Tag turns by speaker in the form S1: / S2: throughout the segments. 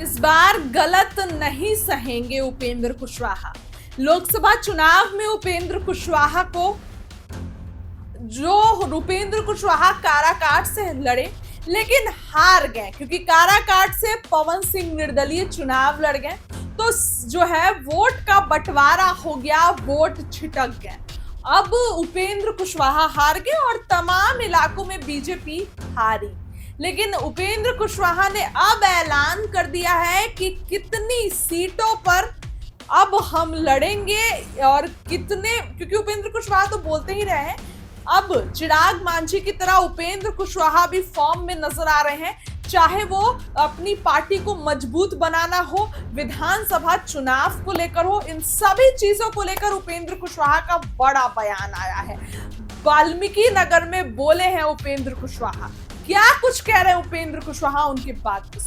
S1: इस बार गलत नहीं सहेंगे उपेंद्र कुशवाहा। लोकसभा चुनाव में उपेंद्र कुशवाहा को उपेंद्र कुशवाहा काराकाट से लड़े लेकिन हार गए, क्योंकि काराकाट से पवन सिंह निर्दलीय चुनाव लड़ गए। तो जो है वोट का बंटवारा हो गया, वोट छिटक गए। अब उपेंद्र कुशवाहा हार गए और तमाम इलाकों में बीजेपी हारी। लेकिन उपेंद्र कुशवाहा ने अब ऐलान कर दिया है कि कितनी सीटों पर अब हम लड़ेंगे और कितने, क्योंकि उपेंद्र कुशवाहा तो बोलते ही रहे हैं। अब चिराग मांझी की तरह उपेंद्र कुशवाहा भी फॉर्म में नजर आ रहे हैं, चाहे वो अपनी पार्टी को मजबूत बनाना हो, विधानसभा चुनाव को लेकर हो, इन सभी चीजों को लेकर उपेंद्र कुशवाहा का बड़ा बयान आया है। वाल्मीकि नगर में बोले हैं उपेंद्र कुशवाहा। क्या कुछ कह रहे हैं उपेंद्र कुशवाहा, उनकी बात।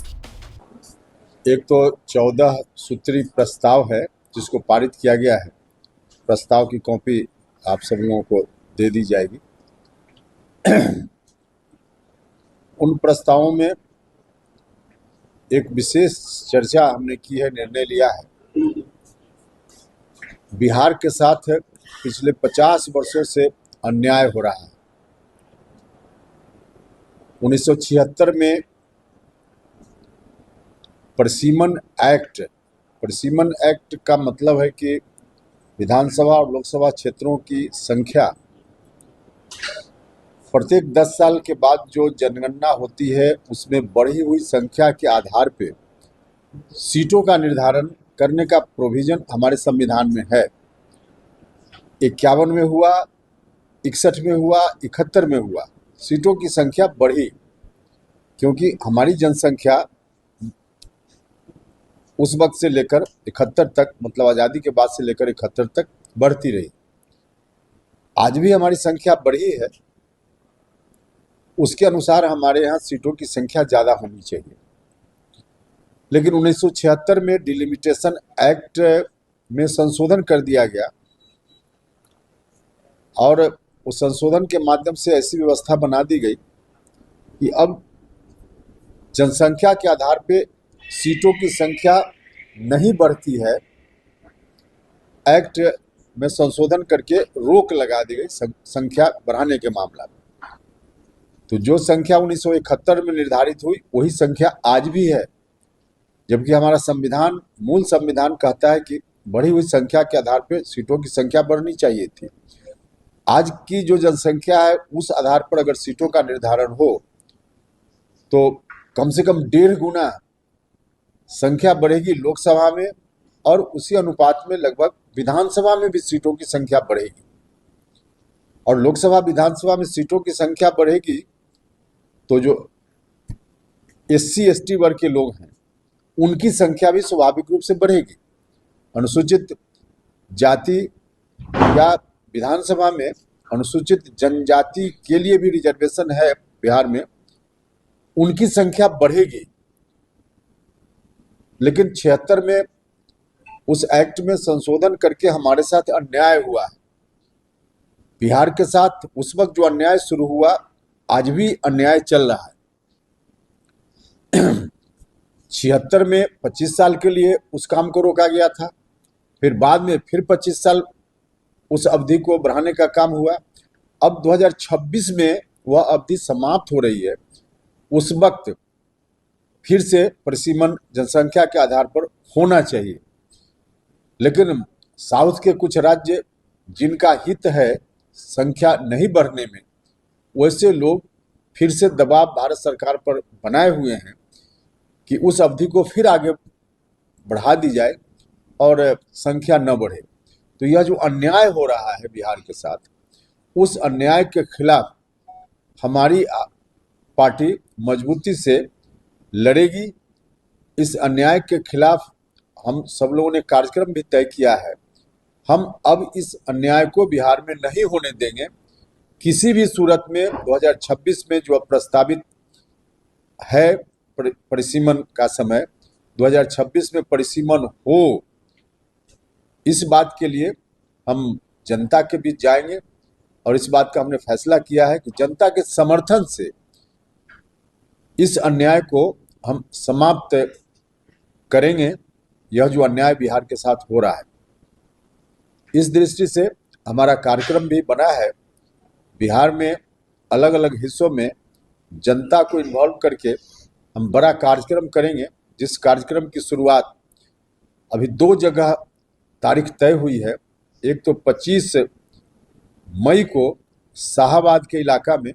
S2: एक तो 14 सूत्री प्रस्ताव है जिसको पारित किया गया है। प्रस्ताव की कॉपी आप सब लोगों को दे दी जाएगी। उन प्रस्तावों में एक विशेष चर्चा हमने की है, निर्णय लिया है। बिहार के साथ पिछले 50 वर्षों से अन्याय हो रहा है। 1976 में परिसीमन एक्ट का मतलब है कि विधानसभा और लोकसभा क्षेत्रों की संख्या प्रत्येक 10 साल के बाद जो जनगणना होती है उसमें बढ़ी हुई संख्या के आधार पे सीटों का निर्धारण करने का प्रोविजन हमारे संविधान में है। 51 में हुआ, 61 में हुआ, 71 में हुआ, सीटों की संख्या बढ़ी क्योंकि हमारी जनसंख्या उस वक्त से लेकर 71 तक, मतलब आज़ादी के बाद से लेकर 71 तक बढ़ती रही। आज भी हमारी संख्या बढ़ी है, उसके अनुसार हमारे यहाँ सीटों की संख्या ज़्यादा होनी चाहिए। लेकिन 1976 में डिलिमिटेशन एक्ट में संशोधन कर दिया गया और उस संशोधन के माध्यम से ऐसी व्यवस्था बना दी गई कि अब जनसंख्या के आधार पे सीटों की संख्या नहीं बढ़ती है। एक्ट में संशोधन करके रोक लगा दी गई संख्या बढ़ाने के मामला में। तो जो संख्या 1971 में निर्धारित हुई वही संख्या आज भी है, जबकि हमारा संविधान, मूल संविधान कहता है कि बढ़ी हुई संख्या के आधार पर सीटों की संख्या बढ़नी चाहिए थी। आज की जो जनसंख्या है उस आधार पर अगर सीटों का निर्धारण हो तो कम से कम 1.5 गुना संख्या बढ़ेगी लोकसभा में और उसी अनुपात में लगभग विधानसभा में भी सीटों की संख्या बढ़ेगी। और लोकसभा विधानसभा में सीटों की संख्या बढ़ेगी तो जो SC ST वर्ग के लोग हैं उनकी संख्या भी स्वाभाविक रूप से बढ़ेगी। अनुसूचित जाति या विधानसभा में अनुसूचित जनजाति के लिए भी रिजर्वेशन है बिहार में, उनकी संख्या बढ़ेगी। लेकिन 76 में उस एक्ट में संशोधन करके हमारे साथ अन्याय हुआ है। बिहार के साथ उस वक्त जो अन्याय शुरू हुआ, आज भी अन्याय चल रहा है। 76 में 25 साल के लिए उस काम को रोका गया था, फिर बाद में फिर 25 साल उस अवधि को बढ़ाने का काम हुआ। अब 2026 में वह अवधि समाप्त हो रही है। उस वक्त फिर से परिसीमन जनसंख्या के आधार पर होना चाहिए। लेकिन साउथ के कुछ राज्य जिनका हित है संख्या नहीं बढ़ने में, वैसे लोग फिर से दबाव भारत सरकार पर बनाए हुए हैं कि उस अवधि को फिर आगे बढ़ा दी जाए और संख्या न बढ़े। तो यह जो अन्याय हो रहा है बिहार के साथ, उस अन्याय के खिलाफ हमारी पार्टी मजबूती से लड़ेगी। इस अन्याय के खिलाफ हम सब लोगों ने कार्यक्रम भी तय किया है। हम अब इस अन्याय को बिहार में नहीं होने देंगे। किसी भी सूरत में 2026 में जो प्रस्तावित है परिसीमन का समय, 2026 में परिसीमन हो, इस बात के लिए हम जनता के बीच जाएंगे और इस बात का हमने फैसला किया है कि जनता के समर्थन से इस अन्याय को हम समाप्त करेंगे यह जो अन्याय बिहार के साथ हो रहा है। इस दृष्टि से हमारा कार्यक्रम भी बना है, बिहार में अलग अलग हिस्सों में जनता को इन्वॉल्व करके हम बड़ा कार्यक्रम करेंगे, जिस कार्यक्रम की शुरुआत अभी 2 जगह तारीख तय हुई है। एक तो 25 मई को शाहाबाद के इलाका में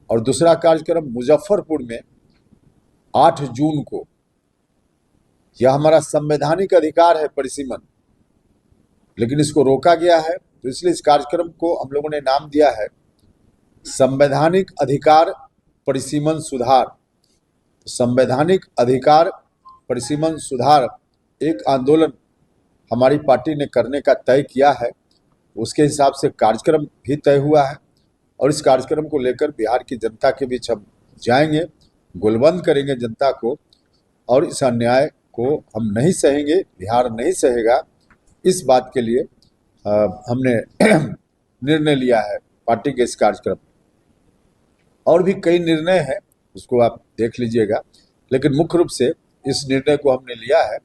S2: और दूसरा कार्यक्रम मुजफ्फरपुर में 8 जून को। यह हमारा संवैधानिक अधिकार है परिसीमन, लेकिन इसको रोका गया है, तो इसलिए इस कार्यक्रम को हम लोगों ने नाम दिया है संवैधानिक अधिकार परिसीमन सुधार। संवैधानिक अधिकार परिसीमन सुधार एक आंदोलन हमारी पार्टी ने करने का तय किया है, उसके हिसाब से कार्यक्रम भी तय हुआ है और इस कार्यक्रम को लेकर बिहार की जनता के बीच हम जाएंगे, गुलबंद करेंगे जनता को और इस अन्याय को हम नहीं सहेंगे, बिहार नहीं सहेगा। इस बात के लिए हमने निर्णय लिया है पार्टी के इस कार्यक्रम। और भी कई निर्णय हैं, उसको आप देख लीजिएगा, लेकिन मुख्य रूप से इस निर्णय को हमने लिया है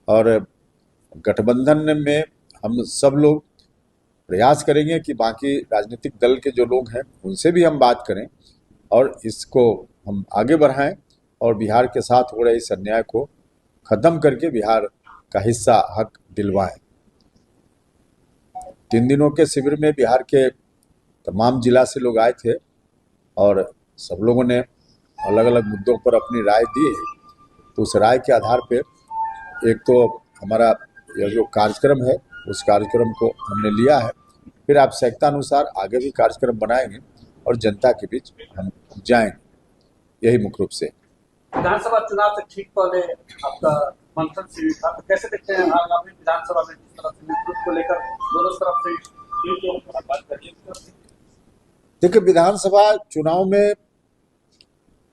S2: और गठबंधन में हम सब लोग प्रयास करेंगे कि बाकी राजनीतिक दल के जो लोग हैं उनसे भी हम बात करें और इसको हम आगे बढ़ाएं और बिहार के साथ हो रहे इस अन्याय को खत्म करके बिहार का हिस्सा हक दिलवाएं। 3 दिनों के शिविर में बिहार के तमाम जिला से लोग आए थे और सब लोगों ने अलग अलग मुद्दों पर अपनी राय दी है। तो उस राय के आधार पर एक तो हमारा यह जो कार्यक्रम है उस कार्यक्रम को हमने लिया है, फिर आवश्यकता अनुसार आगे भी कार्यक्रम बनाएंगे और जनता के बीच हम जाएंगे, यही मुख्य रूप से।
S3: विधानसभा चुनाव से ठीक पहले आपका मंथन शिविर था, तो कैसे देखते हैं आप अभी विधानसभा में जिस तरह से नेतृत्व को लेकर दोनों तरफ से?
S2: देखिए, विधानसभा चुनाव में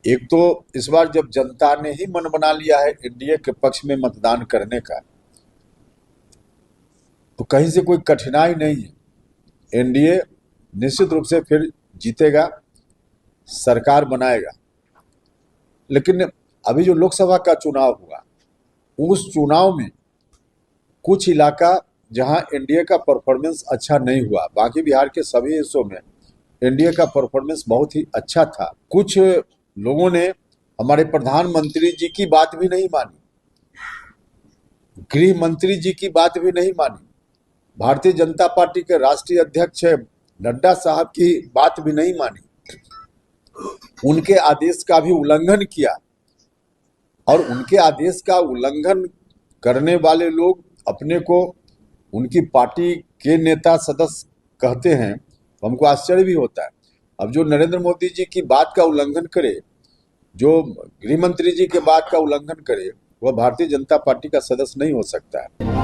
S2: एक तो इस बार जब जनता ने ही मन बना लिया है एनडीए के पक्ष में मतदान करने का, तो कहीं से कोई कठिनाई नहीं है। एनडीए निश्चित रूप से फिर जीतेगा, सरकार बनाएगा। लेकिन अभी जो लोकसभा का चुनाव हुआ उस चुनाव में कुछ इलाका जहां एनडीए का परफॉर्मेंस अच्छा नहीं हुआ, बाकी बिहार के सभी हिस्सों में एनडीए का परफॉर्मेंस बहुत ही अच्छा था। कुछ लोगों ने हमारे प्रधानमंत्री जी की बात भी नहीं मानी, गृह मंत्री जी की बात भी नहीं मानी, भारतीय जनता पार्टी के राष्ट्रीय अध्यक्ष नड्डा साहब की बात भी नहीं मानी, उनके आदेश का भी उल्लंघन किया। और उनके आदेश का उल्लंघन करने वाले लोग अपने को उनकी पार्टी के नेता सदस्य कहते हैं, तो हमको आश्चर्य भी होता है। अब जो नरेंद्र मोदी जी की बात का उल्लंघन करे, जो गृह मंत्री जी के बात का उल्लंघन करे, वह भारतीय जनता पार्टी का सदस्य नहीं हो सकता है।